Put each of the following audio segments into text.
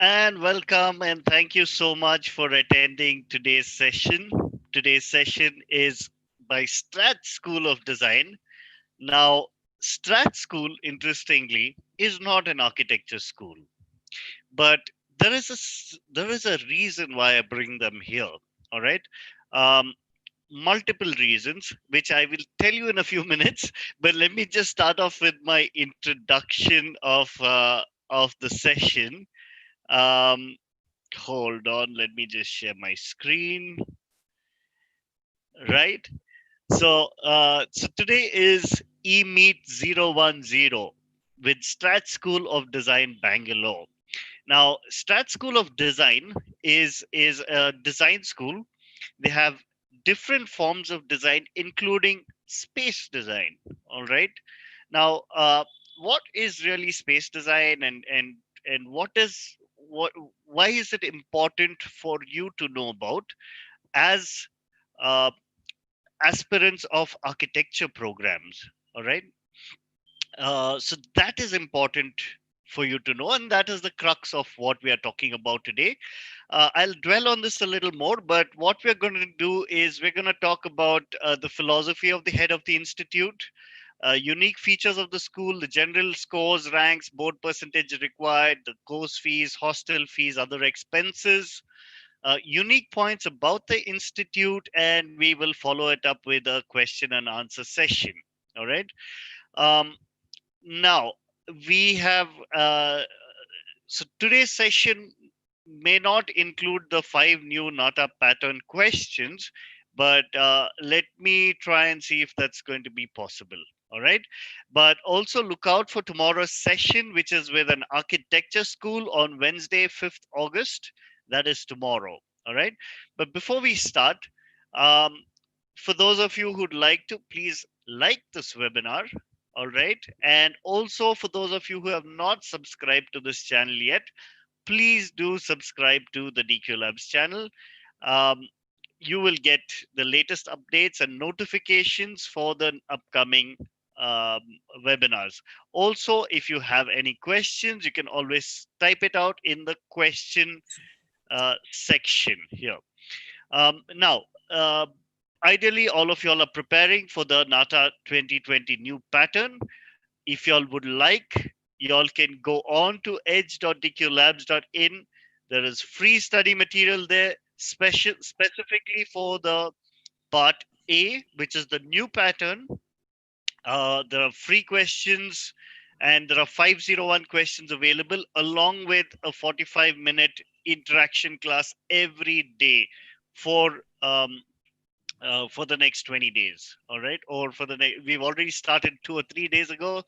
And welcome, and thank you so much for attending today's session. Today's session is by Strate School of Design. Now, Strate School, interestingly, is not an architecture school, but there is a reason why I bring them here. All right, um, multiple reasons, which I will tell you in a few minutes. But let me just start off with my introduction of the session. Um, Hold on, let me just share my screen. Right. So today is eMeet 010 with Strat School of Design Bangalore. Now, Strat School of Design is a design school. They have different forms of design, including space design. All right. Now, what is really space design, and what why is it important for you to know about as uh, aspirants of architecture programs? All right. So that is important for you to know, and that is the crux of what we are talking about today. I'll dwell on this a little more, but what we're going to do is we're going to talk about the philosophy of the head of the institute, unique features of the school, the general scores, ranks, board percentage required, the course fees, hostel fees, other expenses, unique points about the institute, and we will follow it up with a question and answer session. All right. Um, Now we have so today's session may not include the five new Nata pattern questions, but let me try and see if that's going to be possible. All right. But also look out for tomorrow's session, which is with an architecture school on Wednesday, 5th August. That is tomorrow. All right. But before we start, um, for those of you who'd like to, please like this webinar. All right. And also for those of you who have not subscribed to this channel yet, please do subscribe to the DQ Labs channel. Um, you will get the latest updates and notifications for the upcoming um, webinars. Also, if you have any questions, you can always type it out in the question section here. Now, ideally, all of y'all are preparing for the NATA 2020 new pattern. If y'all would like, y'all can go on to edge.dqlabs.in. There is free study material there, specifically for the part A, which is the new pattern. There are free questions, and there are 501 questions available, along with a 45-minute interaction class every day for for the next 20 days. All right. Or for the next, we've already started 2 or 3 days ago.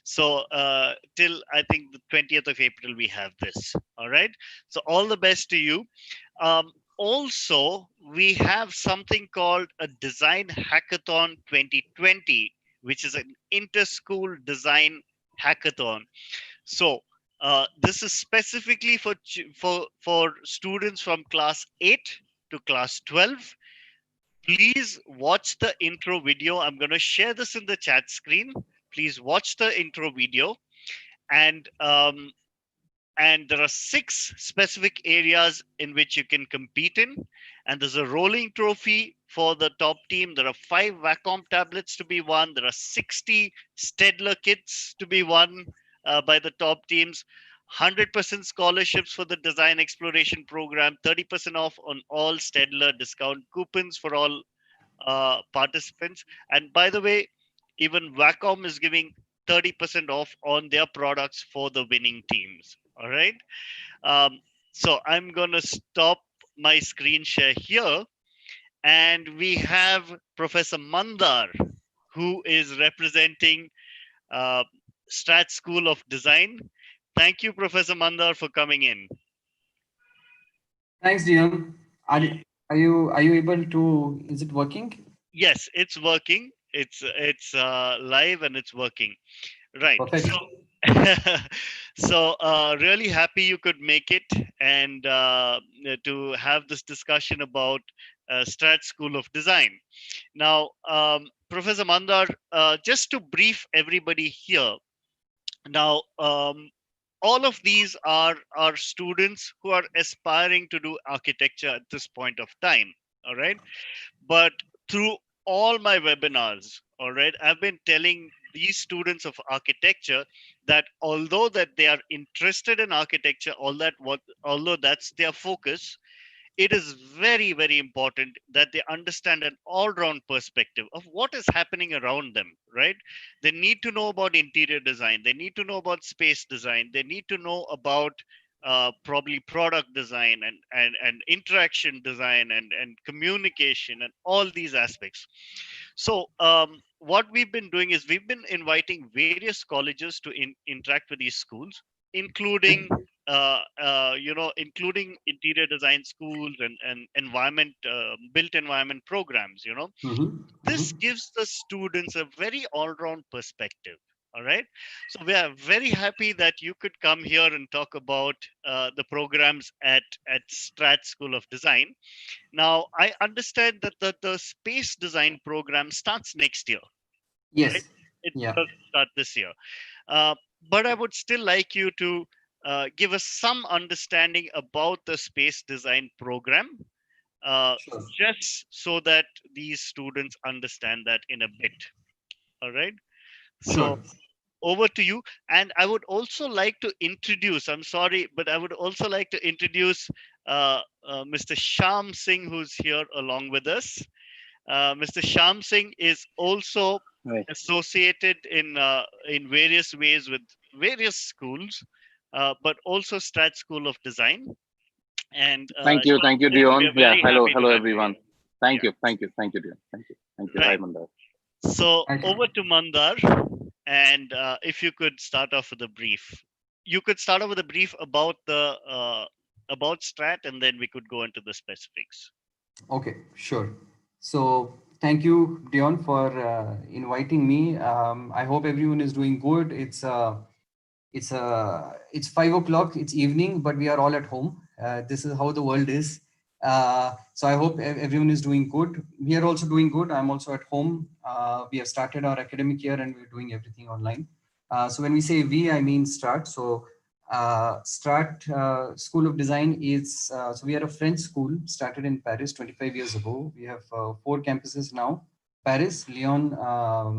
So till I think the 20th of April, we have this. All right. So all the best to you. Also, we have something called a Design Hackathon 2020, which is an inter-school design hackathon. So this is specifically for students from class 8 to class 12. Please watch the intro video. I'm going to share this in the chat screen. Please watch the intro video, and there are 6 specific areas in which you can compete in, and there's a rolling trophy for the top team. There are 5 Wacom tablets to be won. There are 60 Stedler kits to be won by the top teams. 100% scholarships for the design exploration program, 30% off on all Stedler discount coupons for all participants. And by the way, even Wacom is giving 30% off on their products for the winning teams. All right. Um, so I'm going to stop my screen share here. And we have Professor Mandar, who is representing uh, Strat School of Design. Thank you, Professor Mandar, for coming in. Thanks, DM. Are you able to? Is it working? Yes, it's working. It's live and it's working. Right. Perfect. So really happy you could make it, and to have this discussion about Strat School of Design. Now, Professor Mandar, just to brief everybody here. Now, all of these are students who are aspiring to do architecture at this point of time. All right. But through all my webinars, all right, I've been telling these students of architecture that although that they are interested in architecture, although that's their focus, it is very, very important that they understand an all-round perspective of what is happening around them, right? They need to know about interior design, they need to know about space design, they need to know about probably product design and interaction design and communication and all these aspects. So what we've been doing is we've been inviting various colleges to interact with these schools, including including interior design schools and environment built environment programs. Mm-hmm. This Mm-hmm. gives the students a very all-round perspective. All right, so we are very happy that you could come here and talk about the programs at Strat School of Design. Now, I understand that the space design program starts next year, right? Yes. It Yeah. doesn't start this year. Uh, but I would still like you to give us some understanding about the space design program, uh, Sure. just so that these students understand that in a bit. All right. So Sure. over to you. And I would also like to introduce, I'm sorry, but I would also like to introduce Mr. Sham Singh, who's here along with us. Mr. Sham Singh is also Right. associated in various ways with various schools, but also Strat School of Design. And Sham Thank you, Singh, we Dion. are Yeah, very happy to hello, have you everyone. here. Yeah, Thank you, Dion. Thank you. Hi, right. Mandar. So Okay. over to Mandar, and if you could start off with a brief. You could start off with a brief about Strat, and then we could go into the specifics. Okay, sure. So thank you, Dion, for inviting me. I hope everyone is doing good. It's 5 o'clock. It's evening, but we are all at home. This is how the world is. So I hope everyone is doing good. We are also doing good. I'm also at home. We have started our academic year and we're doing everything online. So when we say we, I mean Start. So Strat School of Design is so we are a French school started in Paris 25 years ago. We have 4 campuses now: Paris, Lyon,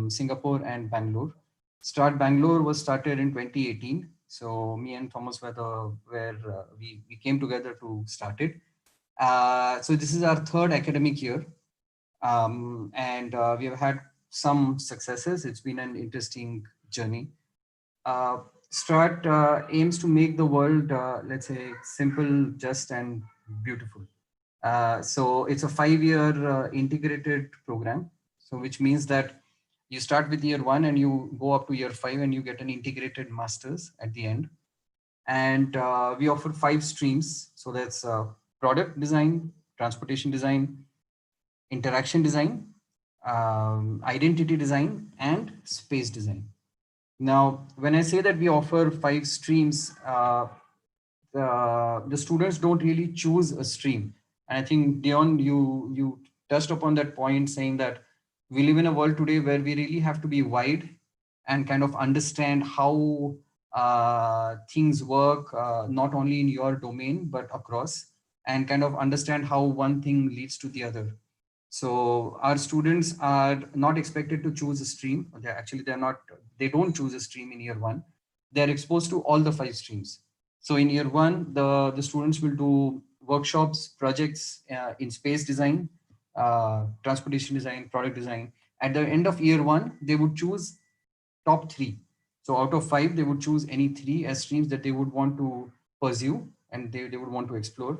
Singapore, and Bangalore. Start Bangalore was started in 2018. So me and Thomas were we came together to start it. So this is our third academic year, and we have had some successes. It's been an interesting journey. Uh, Start aims to make the world, let's say, simple, just, and beautiful. So it's a 5 year integrated program. So which means that you start with year 1 and you go up to year 5 and you get an integrated masters at the end. And we offer 5 streams. So that's product design, transportation design, interaction design, identity design, and space design. Now, when I say that we offer 5 streams, the students don't really choose a stream. And I think Dion, you touched upon that point, saying that we live in a world today where we really have to be wide and kind of understand how things work, not only in your domain but across, and kind of understand how one thing leads to the other. So our students are not expected to choose a stream. They're not, they don't choose a stream in year 1. They're exposed to all the 5 streams. So in year 1, the students will do workshops, projects in space design, transportation design, product design. At the end of year 1, they would choose top 3. So out of 5, they would choose any 3 as streams that they would want to pursue and they would want to explore.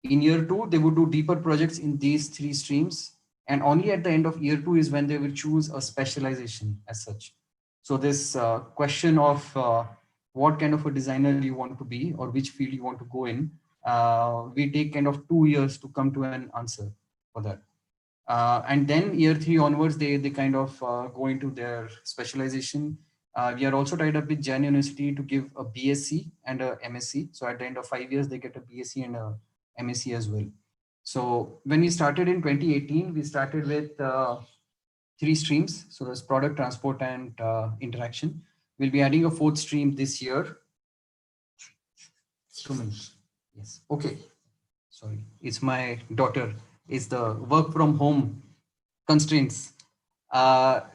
In year 2, they would do deeper projects in these 3 streams. And only at the end of year 2 is when they will choose a specialization as such. So this question of what kind of a designer you want to be or which field you want to go in, we take kind of 2 years to come to an answer for that. And then year 3 onwards, they kind of go into their specialization. We are also tied up with Jain University to give a BSc and a MSc. So at the end of 5 years, they get a BSc and a MSc as well. So when we started in 2018, we started with 3 streams. So there's product, transport, and interaction. We'll be adding a 4th stream this year. Instruments. Yes. Okay. Sorry, it's my daughter. It's the work from home constraints.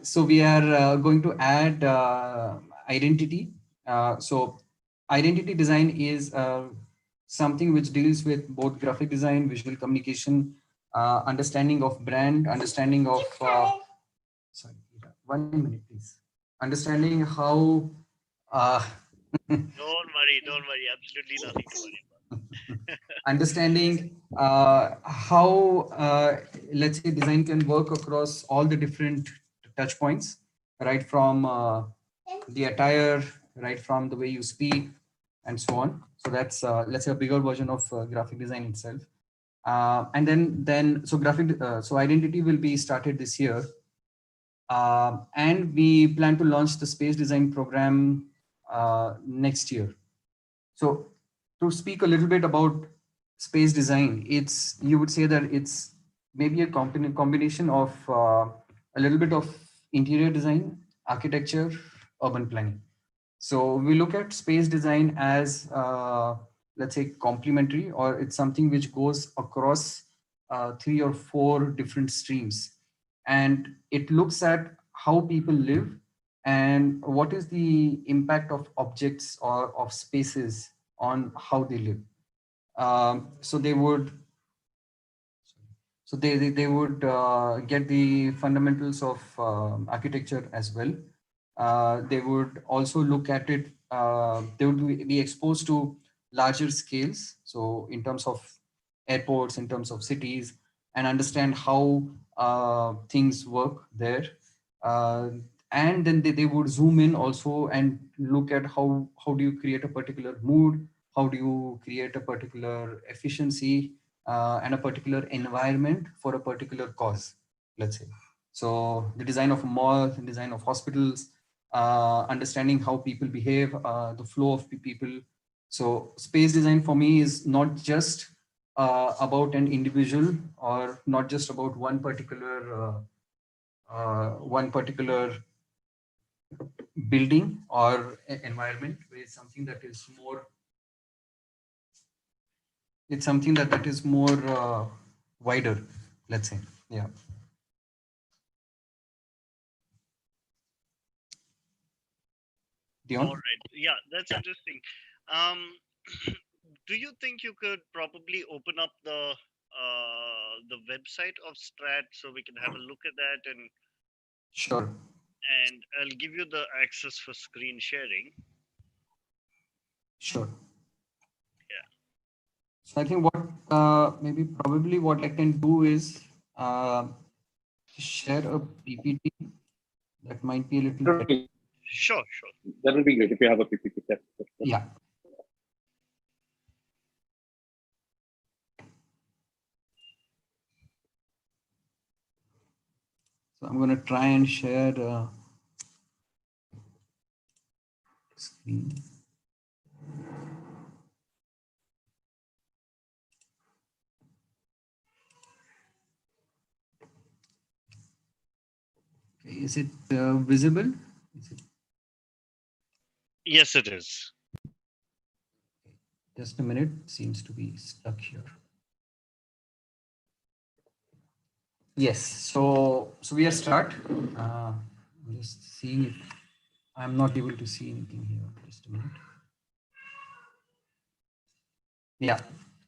So we are going to add identity. So identity design is something which deals with both graphic design, visual communication, understanding of brand, understanding of sorry, 1 minute, please. Understanding how uh, Don't worry. Absolutely nothing to worry about. understanding how let's say design can work across all the different touch points, right from the attire, right from the way you speak, and so on. So that's let's say a bigger version of graphic design itself. And then so graphic so identity will be started this year, and we plan to launch the space design program next year. So to speak a little bit about space design, it's, you would say that it's maybe a combination of a little bit of interior design, architecture, urban planning. So we look at space design as let's say complementary, or it's something which goes across 3 or 4 different streams, and it looks at how people live and what is the impact of objects or of spaces on how they live. So they would they would get the fundamentals of architecture as well. They would also look at it. They would be exposed to larger scales. So in terms of airports, in terms of cities, and understand how things work there. Uh, and then they would zoom in also and look at how do you create a particular mood, how do you create a particular efficiency and a particular environment for a particular cause, let's say. So the design of a mall, the design of hospitals, understanding how people behave, the flow of people. So space design for me is not just about an individual, or not just about one particular building or environment, but it's something that is more, it's something that is more wider, let's say. Yeah. All Dion? right. Yeah, that's interesting. Um, do you think you could probably open up the website of Strat so we can have a look at that, Sure. and I'll give you the access for screen sharing. Sure. Yeah. So I think what maybe probably what I can do is uh, share a PPT that might be a little bit. Sure, sure. That will be great if you have a PPT. Yeah. So I'm going to try and share screen. Okay, is it visible? Is it, Yes, it is. just a minute, seems to be stuck here. Yes, so we are start. I'm just seeing if I'm not able to see anything here. Just a minute. Yeah.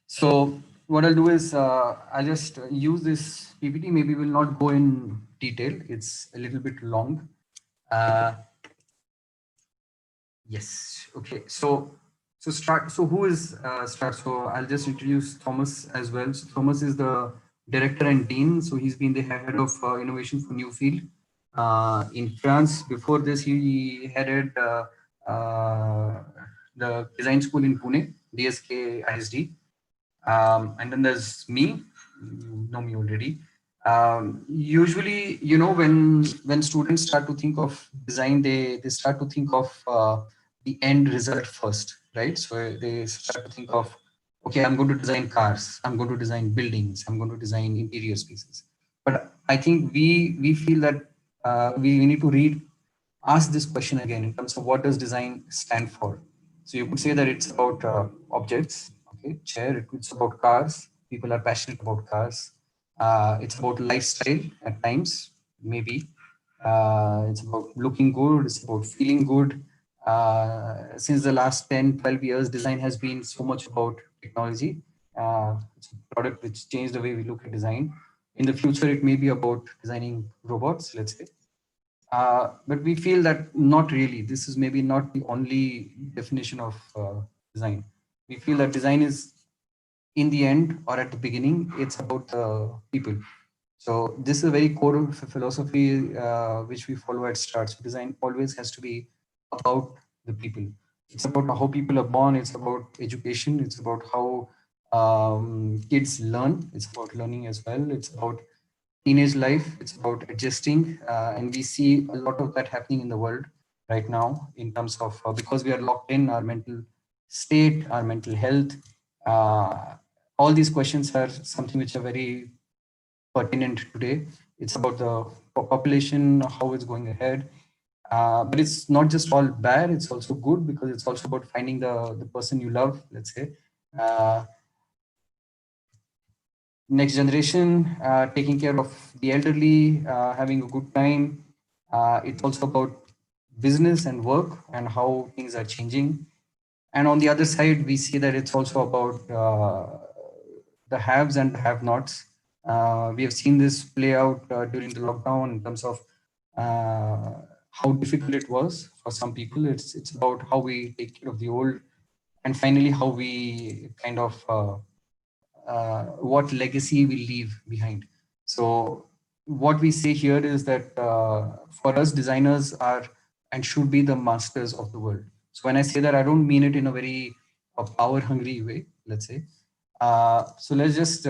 So what I'll do is I'll just use this PPT. Maybe we'll not go in detail. It's a little bit long. Uh, yes. Okay. So start. So who is start? So I'll just introduce Thomas as well. So Thomas is the director and dean. So he's been the head of innovation for Newfield in France. Before this, he headed the design school in Pune, DSK ISD. And then there's me. You know me already. Usually, you know, when students start to think of design, they start to think of the end result first, right? So they start to think of, okay, I'm going to design cars, I'm going to design buildings, I'm going to design interior spaces. But I think we feel that we need to ask this question again in terms of what does design stand for. So you could say that it's about objects. Okay, chair. It's about cars. People are passionate about cars. It's about lifestyle at times, maybe. It's about looking good. It's about feeling good. Since the last 10, 12 years, design has been so much about technology. It's a product which changed the way we look at design. In the future, it may be about designing robots, let's say. But we feel that not really. This is maybe not the only definition of design. We feel that design is, in the end or at the beginning, it's about people. So this is a very core philosophy which we follow at Strate. So design always has to be about the people. It's about how people are born. It's about education. It's about how kids learn. It's about learning as well. It's about teenage life. It's about adjusting, and we see a lot of that happening in the world right now in terms of because we are locked in our mental state, our mental health. Uh, all these questions are something which are very pertinent today. It's about the population, how it's going ahead. But it's not just all bad, it's also good because it's also about finding the person you love, let's say. Uh, Next generation, taking care of the elderly, having a good time. It's also about business and work and how things are changing. And on the other side, we see that it's also about the haves and the have-nots. We have seen this play out during the lockdown in terms of how difficult it was for some people. It's about how we take care of the old, and finally how we kind of what legacy we leave behind. So what we say here is that for us, designers are and should be the masters of the world. So when I say that, I don't mean it in a very power hungry way, let's say. So let's just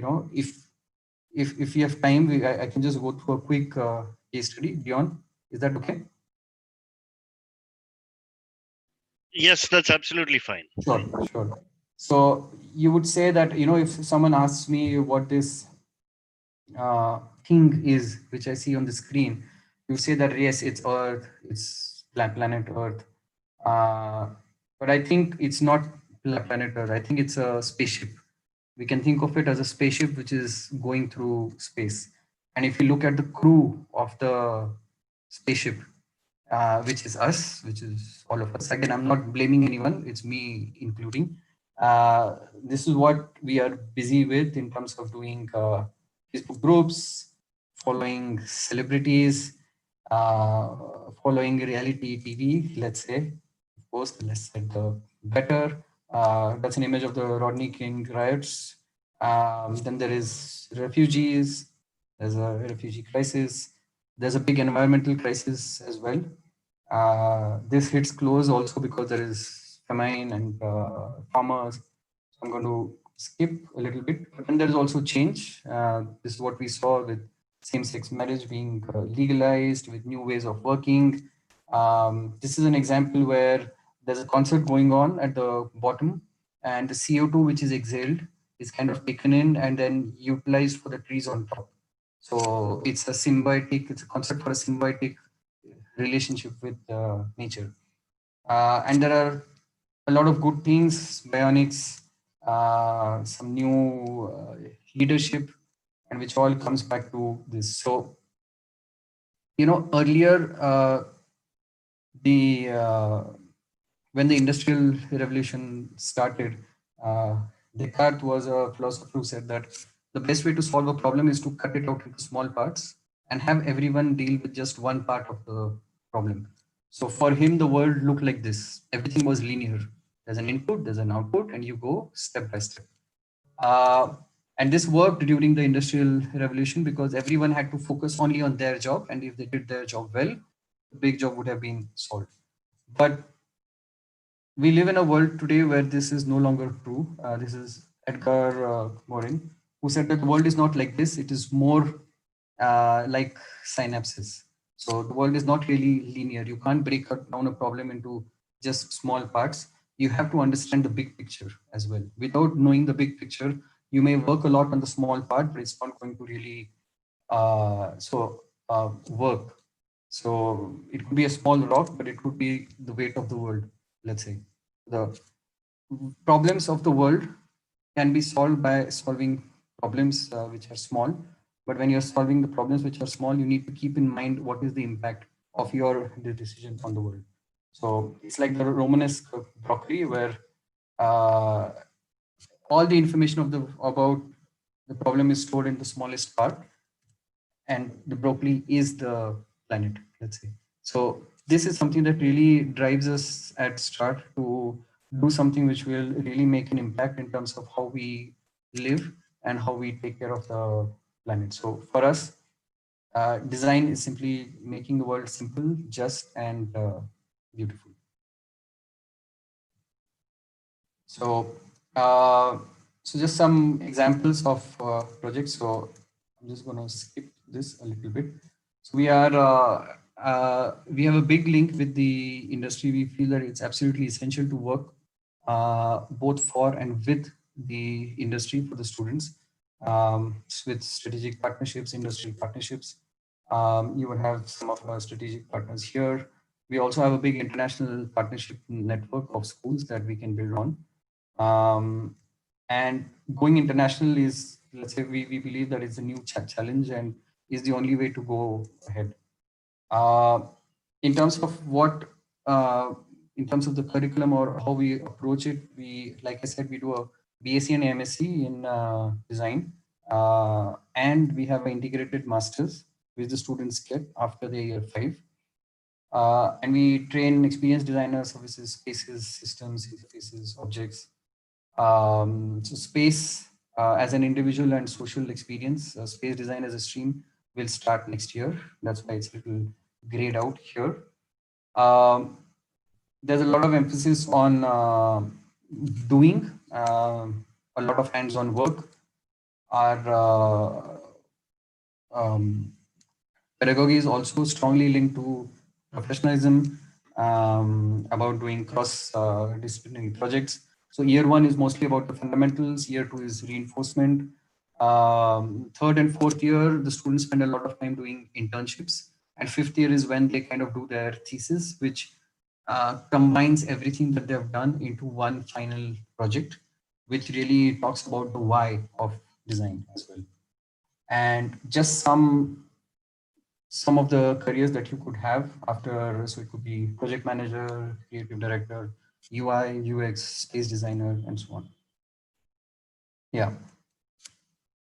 if we have time, I can just go through a quick case study. Dion, is that okay? Yes, that's absolutely fine. Sure, sure. So you would say that, if someone asks me what this thing is, which I see on the screen, you say that yes, it's Earth, it's planet Earth. Uh, but I think it's not planet Earth. I think it's a spaceship. We can think of it as a spaceship which is going through space. And if you look at the crew of the spaceship, which is us, which is all of us. Again, I'm not blaming anyone, it's me including. This is what we are busy with in terms of doing Facebook groups, following celebrities, following reality TV, let's say. Of course, the less said, the better. That's an image of the Rodney King riots. Then there is refugees, there's a refugee crisis, there's a big environmental crisis as well. This hits close also because there is famine and farmers. So I'm going to skip a little bit. But then there's also change. This is what we saw with same-sex marriage being legalized, with new ways of working. This is an example where there's a concert going on at the bottom, and the CO2 which is exhaled is kind of taken in and then utilized for the trees on top. So it's a symbiotic, it's a concept for a symbiotic relationship with nature. And there are a lot of good things, bionics, some new leadership, and which all comes back to this. So, earlier, the when the industrial revolution started, uh, Descartes was a philosopher who said that the best way to solve a problem is to cut it out into small parts and have everyone deal with just one part of the problem. So for him, the world looked like this. Everything was linear. There's an input, there's an output, and you go step by step. Uh, and this worked during the industrial revolution because everyone had to focus only on their job. And if they did their job well, the big job would have been solved. But we live in a world today where this is no longer true. This is Edgar Morin, who said that the world is not like this. It is more like synapses. So the world is not really linear. You can't break down a problem into just small parts. You have to understand the big picture as well. Without knowing the big picture, you may work a lot on the small part, but it's not going to really work. So it could be a small rock, but it could be the weight of the world, let's say. the problems of the world can be solved by solving problems which are small. But when you're solving the problems which are small, you need to keep in mind what is the impact of your the decision on the world. So it's like the Romanesque broccoli, where uh, all the information of the about the problem is stored in the smallest part, and the broccoli is the planet, let's say. So this is something that really drives us at Start to do something which will really make an impact in terms of how we live and how we take care of the planet. So for us, design is simply making the world simple, just, and beautiful. So, uh, so just some examples of projects. So I'm just going to skip this a little bit. So we have a big link with the industry. We feel that it's absolutely essential to work both for and with the industry for the students, with strategic partnerships, industry partnerships. You would have some of our strategic partners here. We also have a big international partnership network of schools that we can build on. And going international is, let's say, we believe that it's a new challenge and is the only way to go ahead. Uh, in terms of what, in terms of the curriculum or how we approach it, we, like I said, we do a BSc and MSc in design, and we have an integrated masters which the students get after their year 5. And we train experienced designers, services, spaces, systems, interfaces, objects. So space as an individual and social experience, space design as a stream will start next year. That's why it's a little grayed out here. Um, there's a lot of emphasis on doing a lot of hands-on work. Our pedagogy is also strongly linked to professionalism, about doing cross-disciplinary projects. So year 1 is mostly about the fundamentals. Year 2 is reinforcement. Third and fourth year, the students spend a lot of time doing internships. And fifth year is when they kind of do their thesis, which combines everything that they've done into one final project, which really talks about the why of design as well. And just some of the careers that you could have after, so it could be project manager, creative director, UI, UX, space designer, and so on. Yeah,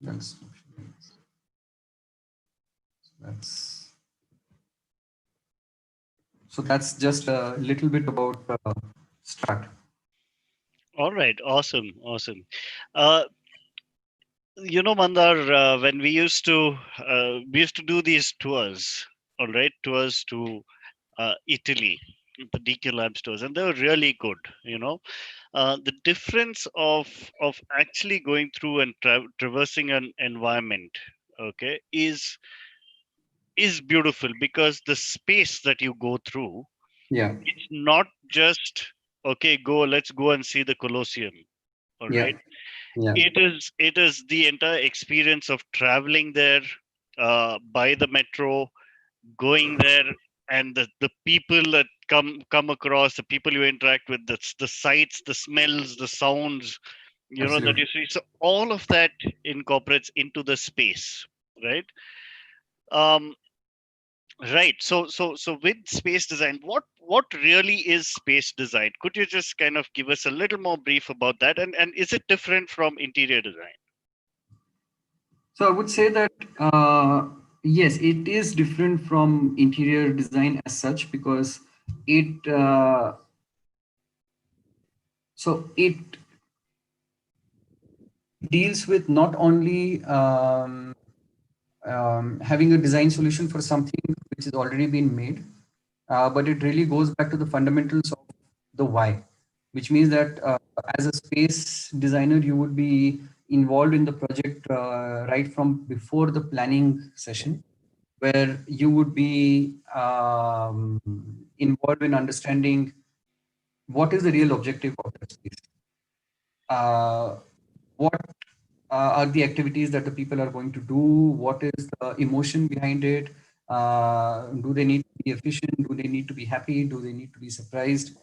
that's that's so that's just a little bit about Strat. All right, awesome. Uh, Mandar, when we used to do these tours, all right, tours to Italy, the DQ Lab stores, and they were really good. The difference of actually going through and traversing an environment, okay, is beautiful, because the space that you go through, Yeah, it's not just, okay, let's go and see the Colosseum, all yeah, right. yeah, It is the entire experience of traveling there, by the metro, going there, and the people that come across, the people you interact with, the sights, the smells, the sounds, that absolutely. you see. So all of that incorporates into the space, right? um right. So with space design, what really is space design? Could you just kind of give us a little more brief about that, and is it different from interior design? So I would say that yes, it is different from interior design as such, because it it deals with not only having a design solution for something which has already been made, but it really goes back to the fundamentals of the why, which means that as a space designer, you would be involved in the project right from before the planning session, where you would be involved in understanding what is the real objective of that space. What are the activities that the people are going to do? What is the emotion behind it? Do they need to be efficient? Do they need to be happy? Do they need to be surprised?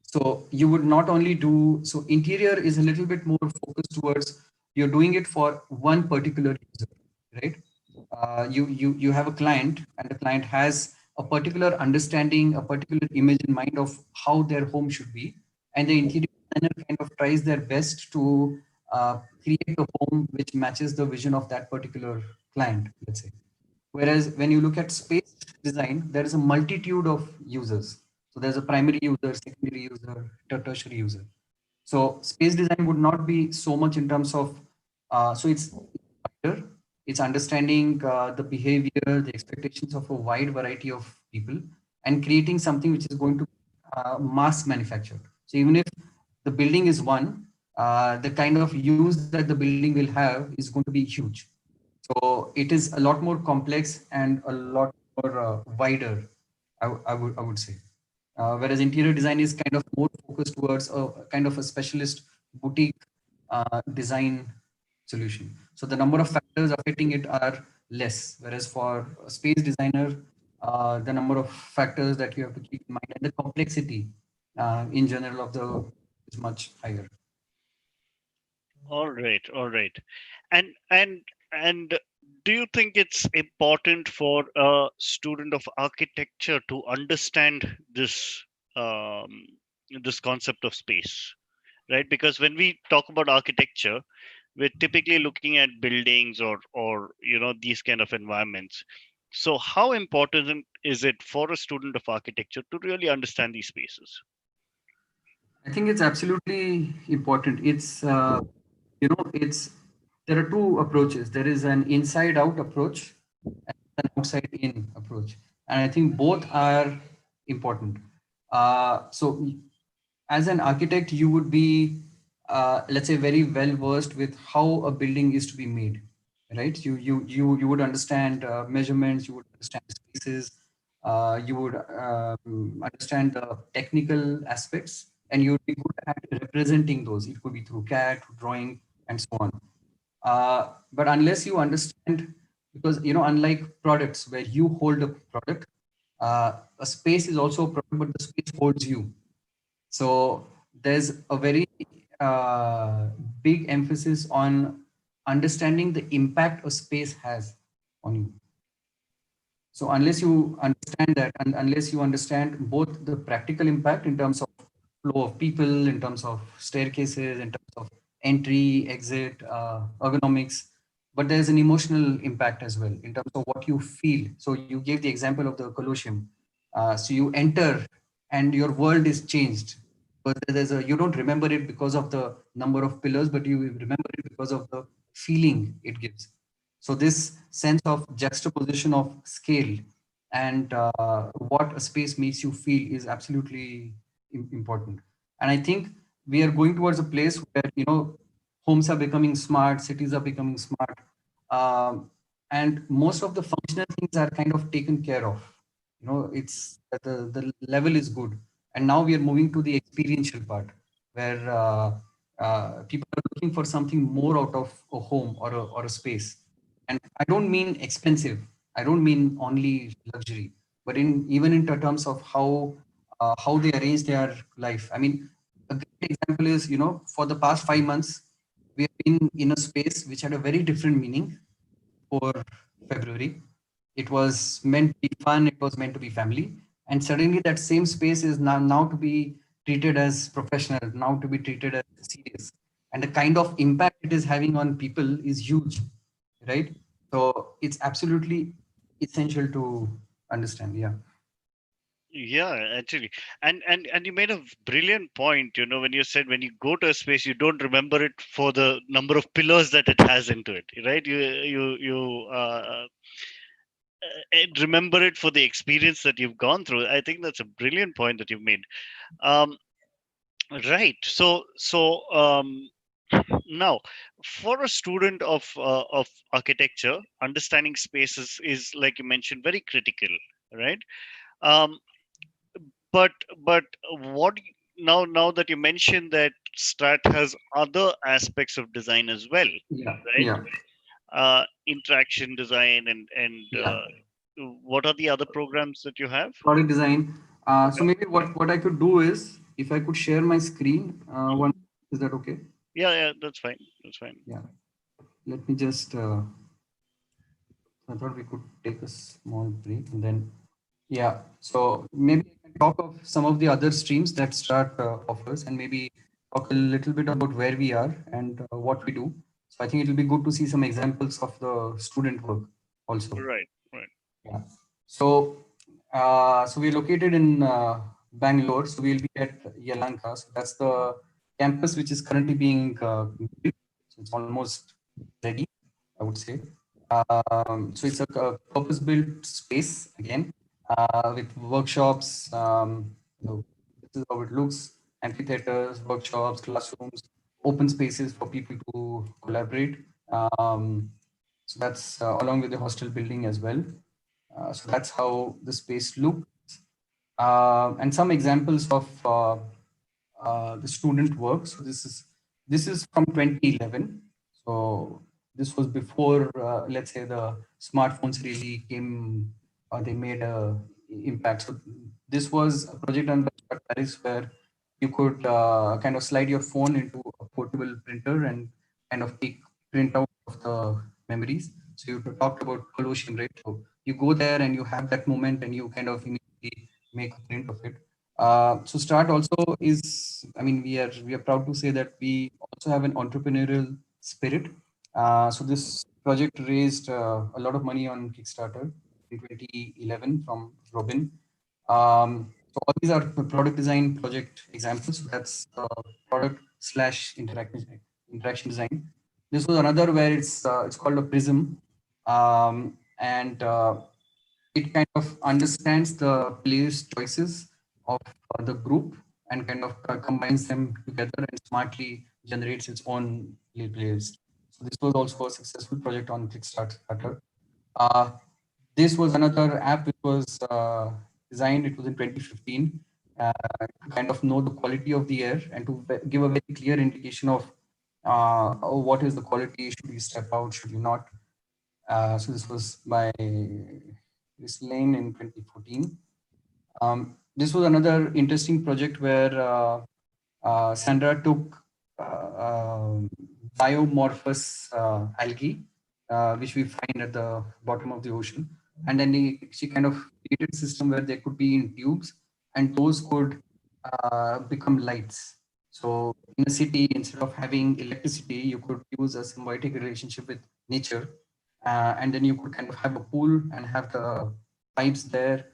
So you would not only do, so interior is a little bit more focused towards you're doing it for one particular user, right? You have a client, and the client has a particular understanding, a particular image in mind of how their home should be, and the interior designer kind of tries their best to create a home which matches the vision of that particular client, let's say. Whereas when you look at space design, there is a multitude of users. So there's a primary user, secondary user, tertiary user. So space design would not be so much in terms of, so it's wider. It's understanding the behavior, the expectations of a wide variety of people, and creating something which is going to mass manufactured. So even if the building is one, the kind of use that the building will have is going to be huge. So it is a lot more complex and a lot more wider, I would say. Whereas interior design is kind of more focused towards a kind of a specialist boutique design solution. So the number of factors affecting it are less. Whereas for a space designer, the number of factors that you have to keep in mind and the complexity in general of the is much higher. All right, all right. And do you think it's important for a student of architecture to understand um, this concept of space, right? Because when we talk about architecture, we're typically looking at buildings or these kind of environments. So how important is it for a student of architecture to really understand these spaces? I think it's absolutely important. It's there are two approaches. There is an inside out approach and an outside in approach, and I think both are important. So as an architect, you would be, let's say, very well versed with how a building is to be made, right? You would understand measurements, you would understand spaces, you would understand the technical aspects, and you would be good at representing those. It could be through CAD, drawing, and so on. But unless you understand, because unlike products where you hold a product, a space is also a product, but the space holds you. So there's a very uh, big emphasis on understanding the impact a space has on you. So unless you understand that, and unless you understand both the practical impact in terms of flow of people, in terms of staircases, in terms of entry, exit, ergonomics, but there's an emotional impact as well in terms of what you feel. So you gave the example of the Colosseum. So you enter and your world is changed. But you don't remember it because of the number of pillars, but you remember it because of the feeling it gives. So this sense of juxtaposition of scale and what a space makes you feel is absolutely important. And I think we are going towards a place where homes are becoming smart, cities are becoming smart, and most of the functional things are kind of taken care of. It's the level is good, and now we are moving to the experiential part where people are looking for something more out of a home or a space. And I don't mean expensive. I don't mean only luxury, but in even in terms of how they arrange their life. I mean, a great example is for the past 5 months we have been in a space which had a very different meaning for February. It was meant to be fun. It was meant to be family, and suddenly that same space is now to be treated as professional, now to be treated as serious, and the kind of impact it is having on people is huge, right? So it's absolutely essential to understand. Yeah. Yeah, actually, and you made a brilliant point. When you said when you go to a space, you don't remember it for the number of pillars that it has into it, right? You remember it for the experience that you've gone through. I think that's a brilliant point that you've made. Um, right. So now, for a student of architecture, understanding spaces is, like you mentioned, very critical, right? Um, but what now that you mentioned that Strat has other aspects of design as well, Yeah. right? Yeah. Interaction design and Yeah. what are the other programs that you have? Product design. So Okay. maybe what I could do is if I could share my screen, one, is that okay? Yeah, yeah, that's fine. That's fine. Yeah. Let me just, I thought we could take a small break and then, yeah. So maybe I can talk of some of the other streams that Start offers, and maybe talk a little bit about where we are and what we do. So I think it will be good to see some examples of the student work also. Right, right. Yeah. So, so we're located in Bangalore. So we'll be at Yelahanka. So that's the campus which is currently being built. So it's almost ready, I would say. So it's a purpose-built space again, with workshops. So this is how it looks: amphitheaters, workshops, classrooms, open spaces for people to collaborate. So that's along with the hostel building as well. So that's how the space looks. And some examples of the student work. So this is from 2011. So this was before, let's say, the smartphones really came, or they made a impact. So this was a project done by Paris where you could kind of slide your phone into a portable printer and kind of take printout of the memories. So you talked about Colosseum, right? So you go there and you have that moment and you kind of immediately make a print of it. So Start also is, I mean, we are proud to say that we also have an entrepreneurial spirit. So this project raised a lot of money on Kickstarter in 2011 from Robin. So all these are product design project examples. So that's product slash interaction design. This was another where it's called a prism, and it kind of understands the players' choices of the group and kind of combines them together and smartly generates its own players. So this was also a successful project on Kickstarter. Uh, this was another app which was designed. It was in 2015 to kind of know the quality of the air and to give a very clear indication of what is the quality. Should you step out? Should you not? So this was by Chris Lane in 2014. This was another interesting project where Sandra took biomorphous algae, which we find at the bottom of the ocean, and then she kind of created a system where they could be in tubes, and those could become lights. So in a city, instead of having electricity, you could use a symbiotic relationship with nature, and then you could kind of have a pool and have the pipes there,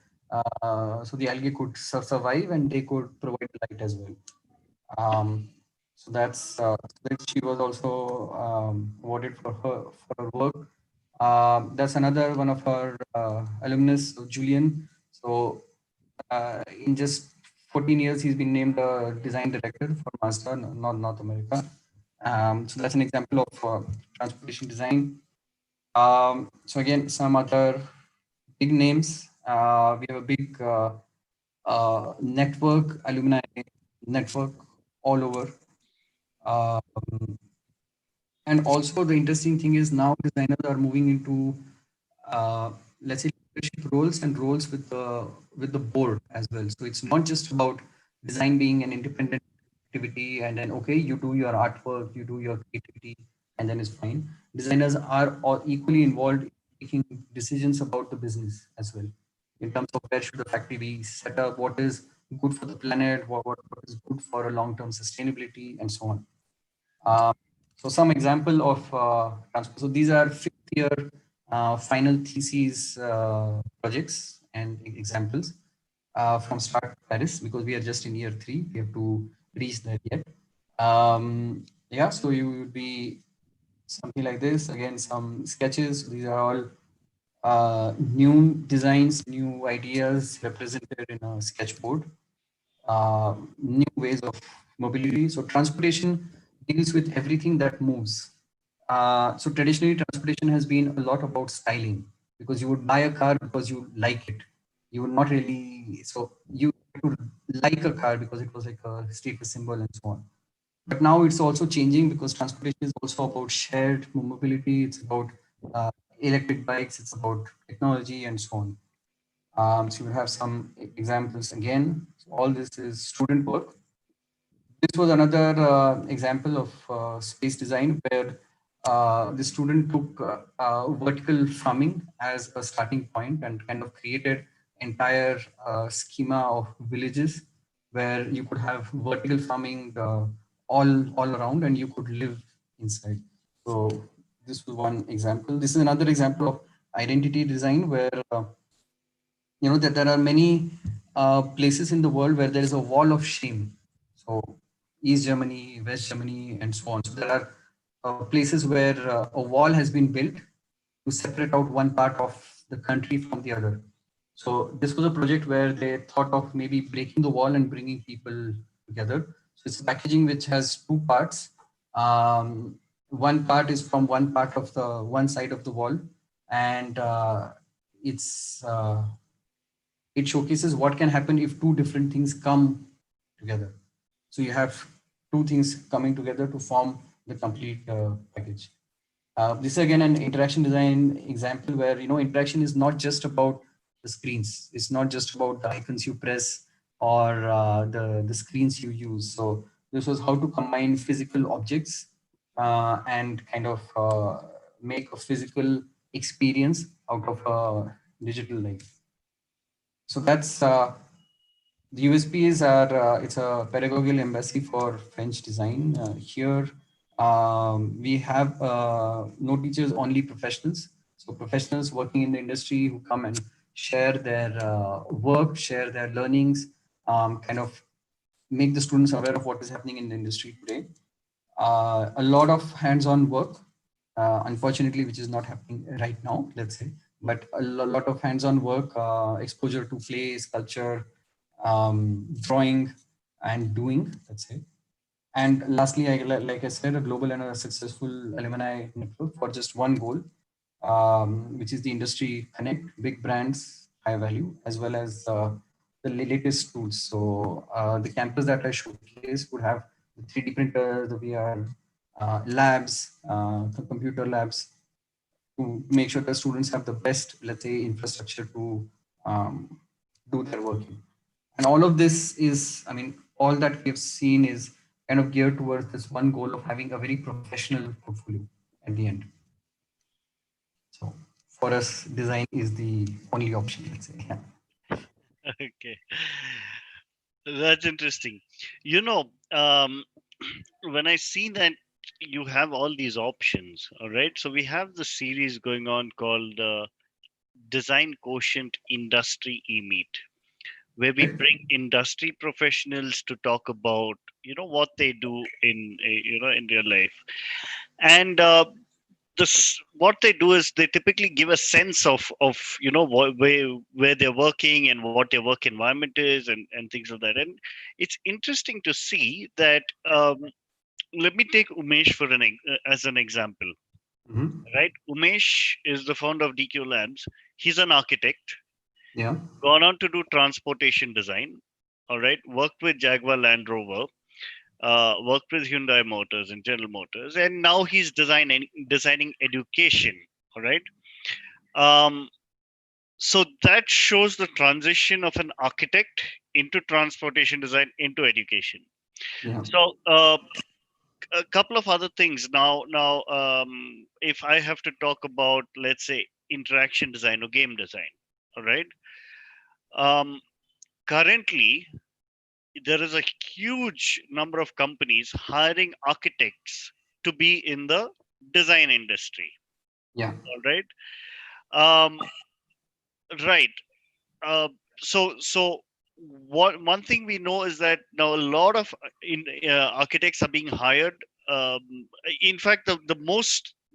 so the algae could survive and they could provide light as well. So that she was also awarded for her work. That's another one of our alumnus, Julian. So in just 14 years, he's been named a design director for Mazda, North America. So that's an example of transportation design. So again, some other big names. We have a big network, alumni network all over. Um, and also the interesting thing is now designers are moving into let's say leadership roles and roles with the board as well. So it's not just about design being an independent activity and then okay, you do your artwork, you do your creativity, and then it's fine. Designers are all equally involved in making decisions about the business as well, in terms of where should the factory be set up, what is good for the planet, what is good for a long-term sustainability, and so on. Um, so some example of so these are fifth year final theses projects and examples from Start Paris, because we are just in year 3. We have to reach that yet. Yeah, so you would be something like this. Again, some sketches. These are all new designs, new ideas represented in a sketchboard. New ways of mobility. So transportation deals with everything that moves. So traditionally, transportation has been a lot about styling, because you would buy a car because you like it. You would not really, so you would like a car because it was like a status symbol and so on. But now it's also changing, because transportation is also about shared mobility. It's about uh, electric bikes. It's about technology and so on. So you have some examples again. So all this is student work. This was another example of space design where the student took vertical farming as a starting point and kind of created entire schema of villages where you could have vertical farming all around and you could live inside. So this was one example. This is another example of identity design where that there are many places in the world where there is a wall of shame. So East Germany, West Germany, and so on. So there are places where a wall has been built to separate out one part of the country from the other. So this was a project where they thought of maybe breaking the wall and bringing people together. So it's a packaging which has two parts. One part is from one part of the one side of the wall, and it's it showcases what can happen if two different things come together. So you have two things coming together to form the complete package. This is again an interaction design example where interaction is not just about the screens. It's not just about the icons you press or the screens you use. So this was how to combine physical objects and kind of make a physical experience out of a digital life. So that's the USPs are it's a pedagogical embassy for French design. Here we have no teachers, only professionals. So professionals working in the industry who come and share their work, share their learnings, kind of make the students aware of what is happening in the industry today. A lot of hands-on work, unfortunately, which is not happening right now, let's say, but a lot of hands-on work, exposure to play, sculpture, drawing, and doing, let's say. And lastly, like I said, a global and a successful alumni network for just one goal, which is the industry connect, big brands, high value, as well as the latest tools. So the campus that I showcased would have the 3D printer, the VR labs, the computer labs to make sure the students have the best, let's say, infrastructure to do their working. And all of this is, I mean, all that we've seen is kind of geared towards this one goal of having a very professional portfolio at the end. So for us, design is the only option, let's say. Yeah. Okay, that's interesting. You know, um, when I see that you have all these options, all right. So we have the series going on called Design Quotient Industry E-Meet, where we Okay. bring industry professionals to talk about what they do in in real life. And this what they do is they typically give a sense of where they're working and what their work environment is, and things like that. And it's interesting to see that. Let me take Umesh as an example. Mhm. Right, Umesh is the founder of DQ Labs. He's an architect, Yeah. gone on to do transportation design. All right, worked with Jaguar Land Rover, worked with Hyundai Motors and General Motors, and now he's designing education. All right. Um, so that shows the transition of an architect into transportation design into education. Yeah. So a couple of other things now. If I have to talk about, let's say, interaction design or game design, all right. Um, Currently, there is a huge number of companies hiring architects to be in the design industry. Yeah. All right. Um, right. Uh, so what one thing we know is that now a lot of architects are being hired. In fact,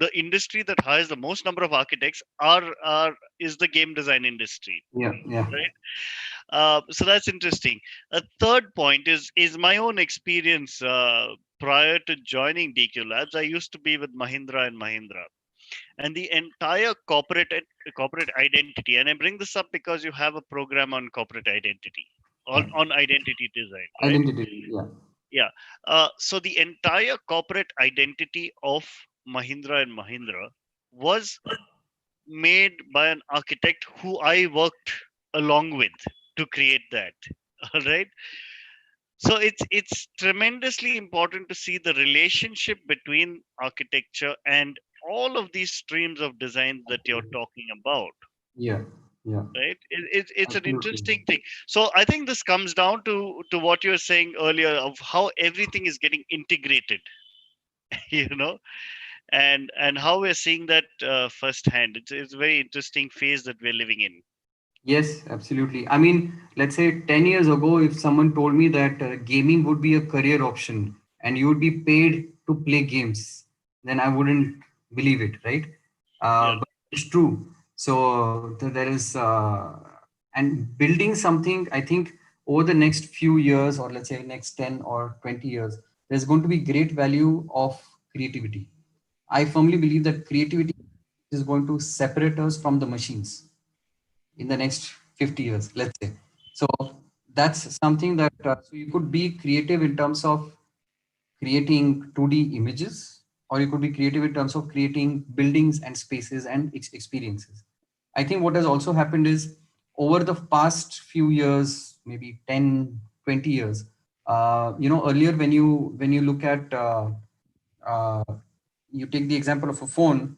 the industry that hires the most number of architects are is the game design industry. Yeah. Yeah. Right. So that's interesting. A third point is my own experience. Prior to joining DQ Labs, I used to be with Mahindra and Mahindra, and the entire corporate identity. And I bring this up because you have a program on corporate identity, Yeah. on identity design, right? Identity. Yeah. Yeah. So the entire corporate identity of Mahindra and Mahindra was made by an architect who I worked along with to create that. All right. So it's tremendously important to see the relationship between architecture and all of these streams of design that you're talking about, Yeah, yeah, right? It's an absolutely. interesting thing. So I think this comes down to what you were saying earlier of how everything is getting integrated, you know, and how we're seeing that firsthand. It's a very interesting phase that we're living in. Yes, absolutely. I mean, let's say 10 years ago, if someone told me that gaming would be a career option and you would be paid to play games, then I wouldn't believe it, right? Yeah, But it's true. So there is, and building something, I think over the next few years, or let's say next 10 or 20 years, there's going to be great value of creativity. I firmly believe that creativity is going to separate us from the machines in the next 50 years, let's say. So that's something that, so you could be creative in terms of creating 2D images, or you could be creative in terms of creating buildings and spaces and experiences. I think what has also happened is over the past few years, maybe 10, 20 years, earlier when you look at uh, you take the example of a phone,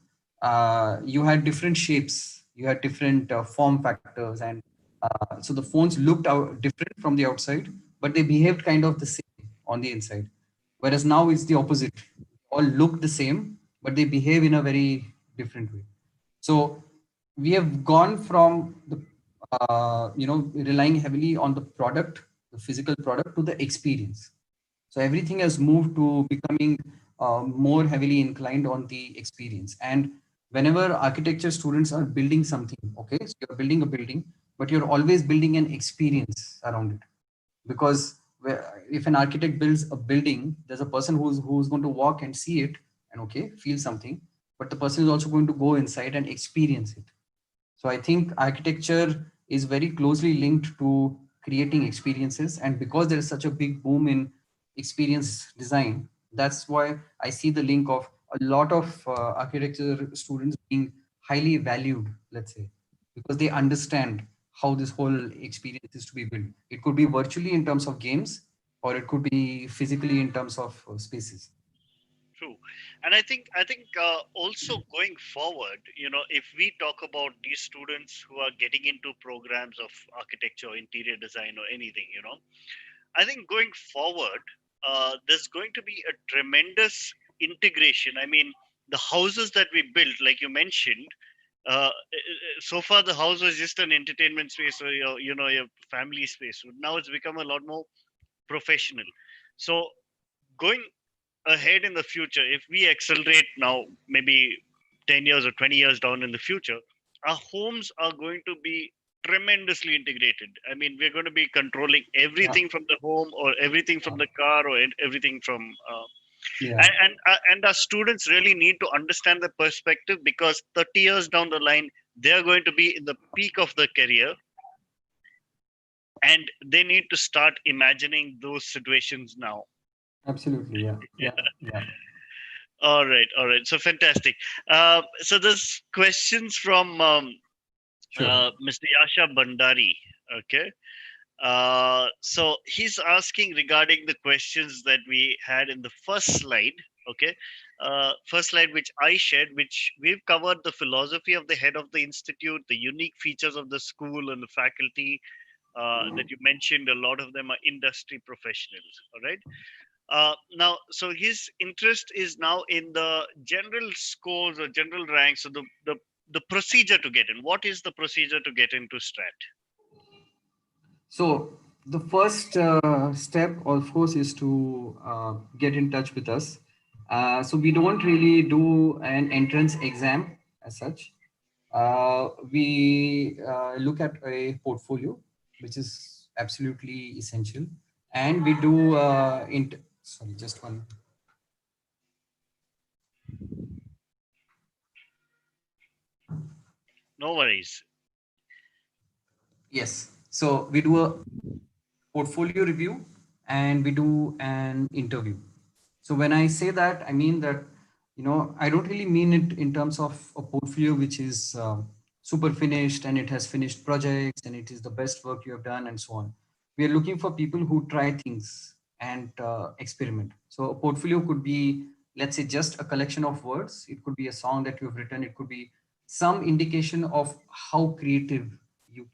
you had different shapes, you had different form factors, and so the phones looked out different from the outside, but they behaved kind of the same on the inside. Whereas now it's the opposite. All look the same, but they behave in a very different way. So we have gone from the relying heavily on the product, the physical product, to the experience. So everything has moved to becoming more heavily inclined on the experience. And whenever architecture students are building something, okay, so you're building a building, but you're always building an experience around it. Because if an architect builds a building, there's a person who's going to walk and see it and okay, feel something, but the person is also going to go inside and experience it. So I think architecture is very closely linked to creating experiences. And because there is such a big boom in experience design, that's why I see the link of a lot of architecture students being highly valued, let's say, because they understand how this whole experience is to be built. It could be virtually in terms of games, or it could be physically in terms of spaces. true. And I think also going forward, if we talk about these students who are getting into programs of architecture, interior design, or anything, I think going forward, there's going to be a tremendous integration. I mean, the houses that we built, like you mentioned, so far the house was just an entertainment space or your family space. Now it's become a lot more professional. So going ahead in the future, if we accelerate now, maybe 10 years or 20 years down in the future, our homes are going to be tremendously integrated. I mean, we're going to be controlling Yeah, everything from the home or everything from the car or everything from. yeah, And our students really need to understand the perspective because 30 years down the line, they're going to be in the peak of their career and they need to start imagining those situations now. absolutely. Yeah, yeah, yeah. All right. So fantastic. So there's questions from Sure. Mr. Yasha Bandari. Okay. So he's asking regarding the questions that we had in the first slide. Okay. First slide, which I shared, which we've covered the philosophy of the head of the institute, the unique features of the school and the faculty that you mentioned. A lot of them are industry professionals. All right. Now, so his interest is now in the general scores or general ranks. So the procedure to get in. What is the procedure to get into Strat? So the first step, of course, is to get in touch with us. So we don't really do an entrance exam as such. We look at a portfolio, which is absolutely essential, and we do. Sorry, just one. No worries. Yes. So we do a portfolio review and we do an interview. So when I say that, I mean that, I don't really mean it in terms of a portfolio which is super finished and it has finished projects and it is the best work you have done and so on. we are looking for people who try things and experiment. So a portfolio could be, let's say, just a collection of words. It could be a song that you've written. It could be some indication of how creative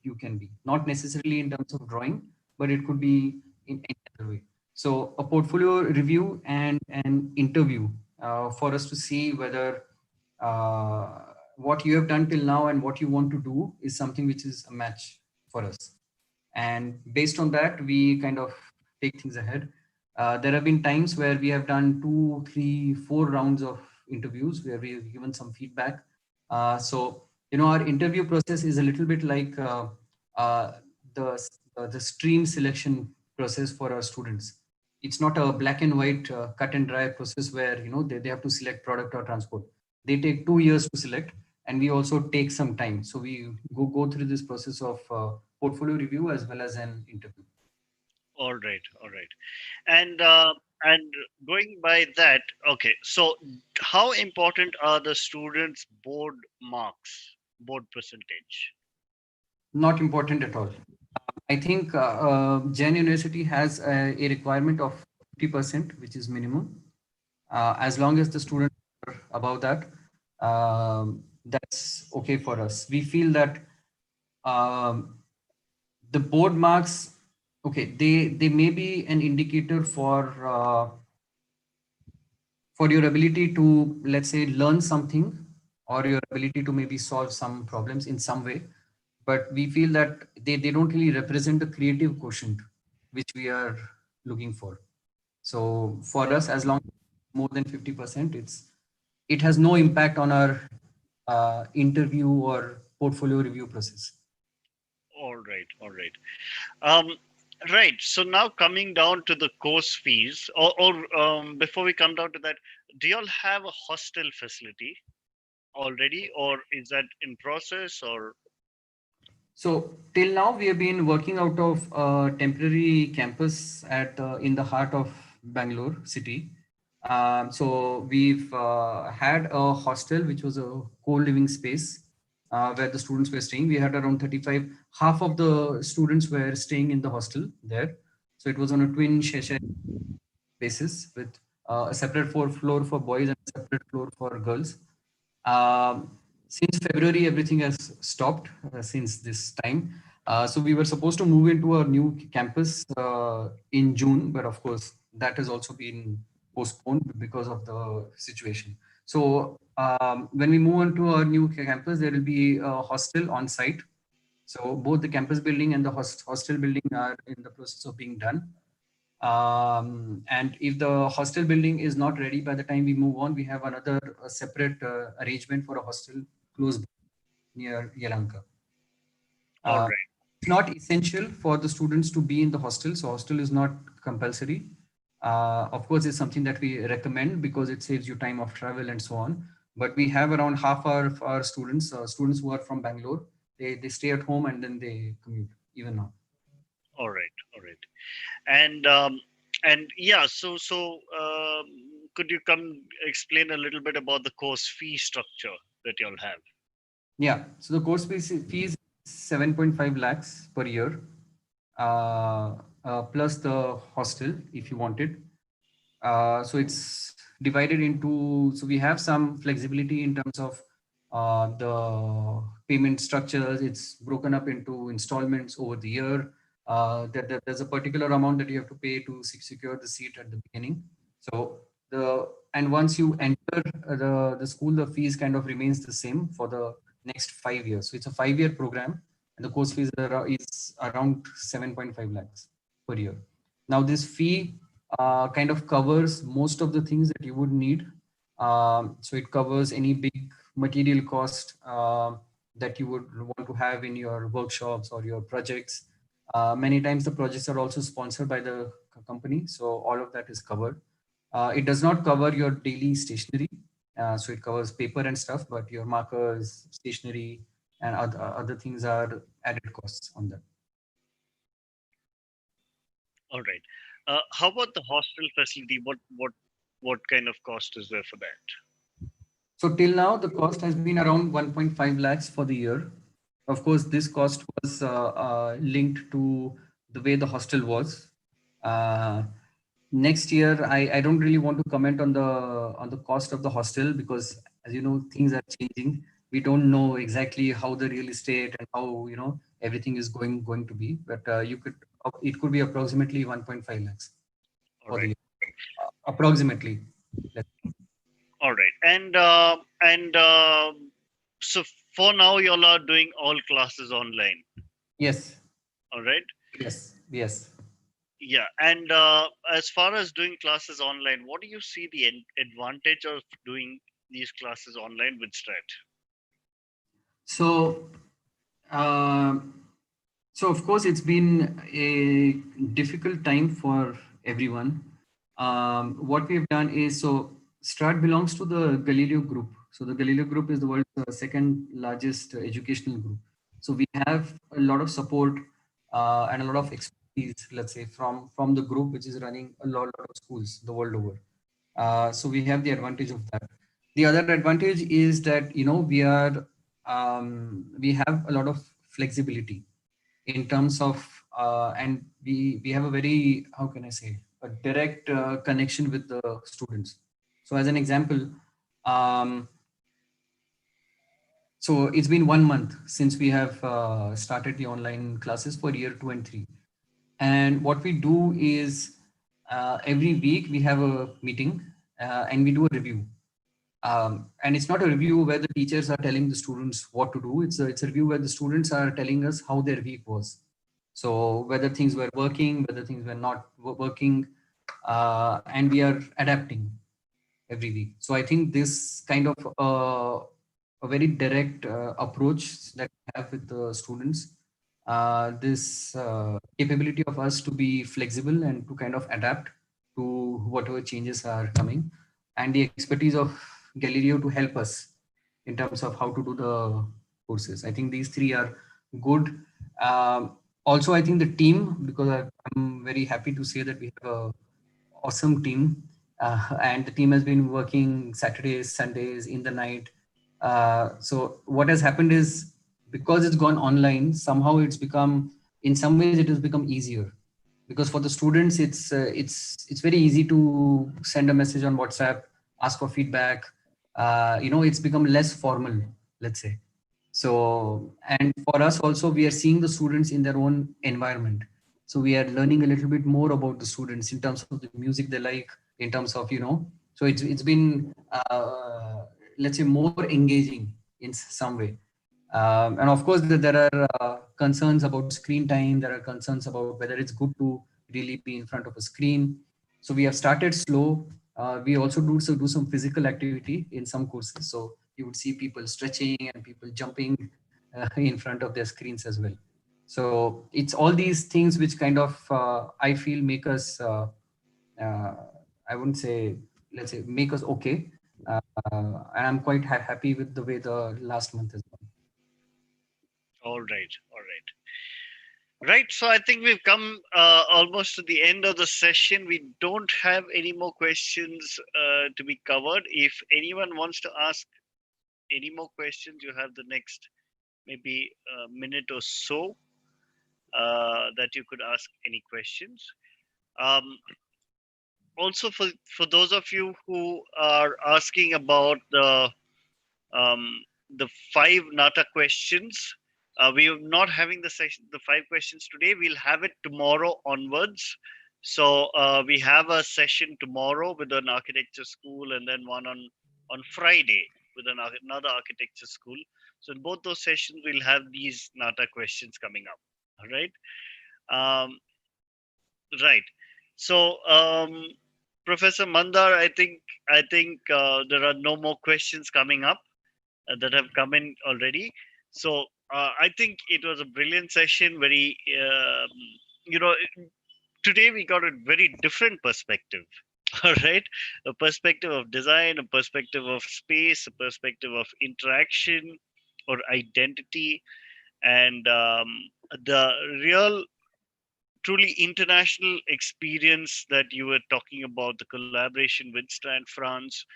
you can be, not necessarily in terms of drawing, but it could be in any other way. So a portfolio review and an interview for us to see whether uh, what you have done till now and what you want to do is something which is a match for us. And based on that, we kind of take things ahead. There have been times where we have done 2, 3, 4 rounds of interviews where we have given some feedback. So our interview process is a little bit like uh, the the stream selection process for our students. It's not a black and white cut and dry process where they have to select product or transport. They take 2 years to select, and we also take some time. So we go through this process of portfolio review as well as an interview. All right, all right. And going by that, okay. So, how important are the students' board marks, board percentage? Not important at all. I think Jain University has a requirement of 50%, which is minimum. As long as the students are above that, that's okay for us. We feel that um, the board marks, okay, they may be an indicator for your ability to, let's say, learn something, or your ability to maybe solve some problems in some way, but we feel that they don't really represent the creative quotient which we are looking for. So for us, as long as more than 50%, it has no impact on our interview or portfolio review process. All right, all right. Um, right. So now coming down to the course fees, or before we come down to that, do you all have a hostel facility already, or is that in process? Or So till now, we have been working out of a temporary campus at in the heart of Bangalore city. So we've had a hostel, which was a co-living space where the students were staying. We had around 35. Half of the students were staying in the hostel there. So it was on a twin share basis with a separate floor for boys and a separate floor for girls. Since February, everything has stopped since this time. So we were supposed to move into a new campus in June, but of course that has also been postponed because of the situation. So when we move on to our new campus, there will be a hostel on site. So both the campus building and the hostel building are in the process of being done. And if the hostel building is not ready by the time we move on, we have another separate arrangement for a hostel close near Yelanka. all Uh, right, it's not essential for the students to be in the hostel, so hostel is not compulsory. Of course, it's something that we recommend because it saves you time of travel and so on. But we have around half our students, students who are from Bangalore, they stay at home and then they commute even now. all right, all right. And yeah, could you come explain a little bit about the course fee structure that you all have? Yeah, so the course fees is 7.5 lakhs per year, plus the hostel if you want it. So it's divided into, so we have some flexibility in terms of the payment structures. It's broken up into installments over the year. There's a particular amount that you have to pay to secure the seat at the beginning. So and once you enter the school, the fees kind of remains the same for the next 5 years. So it's a 5-year program, and the course fees is around 7.5 lakhs per year. Now this fee kind of covers most of the things that you would need. So it covers any big material cost that you would want to have in your workshops or your projects. Many times the projects are also sponsored by the company, so all of that is covered. It does not cover your daily stationery, so it covers paper and stuff, but your markers, stationery, and other things are added costs on that. All right. How about the hostel facility? What kind of cost is there for that? So till now, the cost has been around 1.5 lakhs for the year. Of course, this cost was linked to the way the hostel was. Uh, Next year, I don't really want to comment on the cost of the hostel, because as you know, things are changing. We don't know exactly how the real estate and how, everything is going to be. But it could be approximately 1.5 lakhs All for the right. year. Approximately. All right. And so for now, y'all are doing all classes online. Yes. All right. Yes. Yes. Yeah. And as far as doing classes online, what do you see the advantage of doing these classes online with Strat? So, um so of course, it's been a difficult time for everyone. What we've done is, so Strat belongs to the Galileo Group. So the Galileo Group is the world's second largest educational group. So we have a lot of support and a lot of expertise, let's say, from the group, which is running a lot of schools the world over. So we have the advantage of that. The other advantage is that, we have a lot of flexibility in terms of, and we have a very, how can I say, a direct connection with the students. So as an example, um, so it's been 1 month since we have started the online classes for year 2 and 3. And what we do is, every week we have a meeting, and we do a review. And it's not a review where the teachers are telling the students what to do. It's a review where the students are telling us how their week was. So whether things were working, whether things were not working, and we are adapting every week. So I think this kind of a very direct approach that we have with the students, this capability of us to be flexible and to kind of adapt to whatever changes are coming, and the expertise of Galileo to help us in terms of how to do the courses. I think these three are good. Also, I think the team, because I'm very happy to say that we have a awesome team, and the team has been working Saturdays, Sundays, in the night. So what has happened is, because it's gone online, somehow it's become, in some ways, it has become easier, because for the students, it's very easy to send a message on WhatsApp, ask for feedback. It's become less formal, let's say. So, and for us also, we are seeing the students in their own environment. So we are learning a little bit more about the students in terms of the music they like, in terms of, so it's been, let's say, more engaging in some way. And of course, there are concerns about screen time. There are concerns about whether it's good to really be in front of a screen. So we have started slow. We also do some physical activity in some courses. So you would see people stretching and people jumping in front of their screens as well. So it's all these things which kind of, I feel, make us, uh, I wouldn't say, let's say, make us okay. And I'm quite happy with the way the last month has gone. All right. All right. Right. So I think we've come almost to the end of the session. We don't have any more questions to be covered. If anyone wants to ask any more questions, you have the next maybe a minute or so that you could ask any questions. Um, Also, for those of you who are asking about um, the five Nata questions, we are not having the session, the five questions today. We'll have it tomorrow onwards. So we have a session tomorrow with an architecture school, and then one on Friday with another architecture school. So in both those sessions, we'll have these Nata questions coming up. All right. Um, right. So, Professor Mandar, I think there are no more questions coming up that have come in already. So I think it was a brilliant session. Very, you know, today we got a very different perspective. All right, a perspective of design, a perspective of space, a perspective of interaction or identity, and the real truly international experience that you were talking about, the collaboration with Strand France.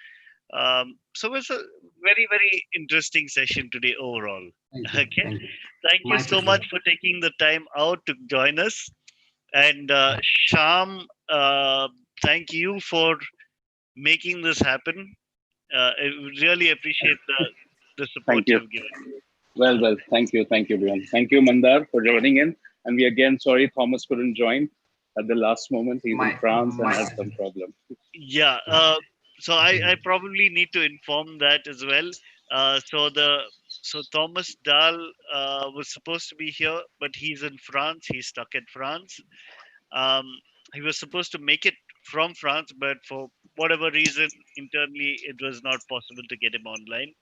So it's a very, very interesting session today overall. Thank you. Okay. Thank you. Thank you My so pleasure. much for taking the time out to join us. And Sham, thank you for making this happen. I really appreciate the support Thank you. you've given. Well, thank you, everyone. Thank you, Mandar, for joining in. And we again sorry Thomas couldn't join at the last moment. He's in France and My had some problem. Yeah. So I probably need to inform that as well. So Thomas Dahl was supposed to be here, but he's in France. He's stuck at France. Um, he was supposed to make it from France, but for whatever reason internally, it was not possible to get him online.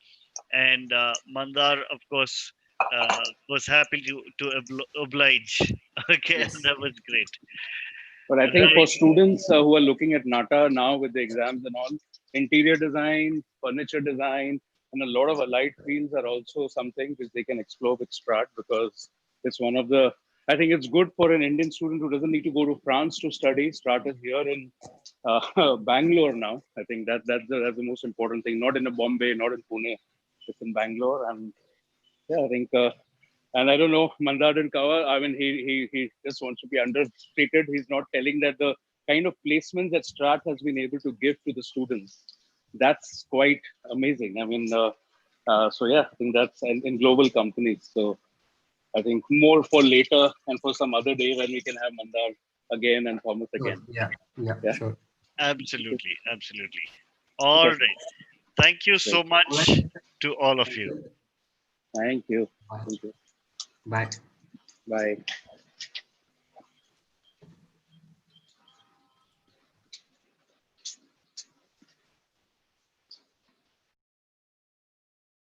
And Mandar, of course, was happy to oblige. Okay, and yes. that was great. But I think for Right. students who are looking at NATA now with the exams and all, interior design, furniture design, and a lot of allied fields are also something which they can explore with Strat, because it's one of the, I think it's good for an Indian student who doesn't need to go to France to study. Strat is here in Bangalore now. I think that's the most important thing. Not in a Bombay, not in Pune. It's in Bangalore. And yeah, I think and I don't know, Mandar didn't cover. I mean, he just wants to be understated. He's not telling that the kind of placements that Strat has been able to give to the students, that's quite amazing. I mean, so yeah, I think that's in global companies. So I think more for later and for some other day when we can have Mandar again and Thomas Sure. again. Yeah. Yeah. Yeah. Sure. Absolutely, absolutely. All Okay. right. Thank you Great. so All right. much to all of Thank you. you. Thank you. Bye. Thank you. Bye. Bye.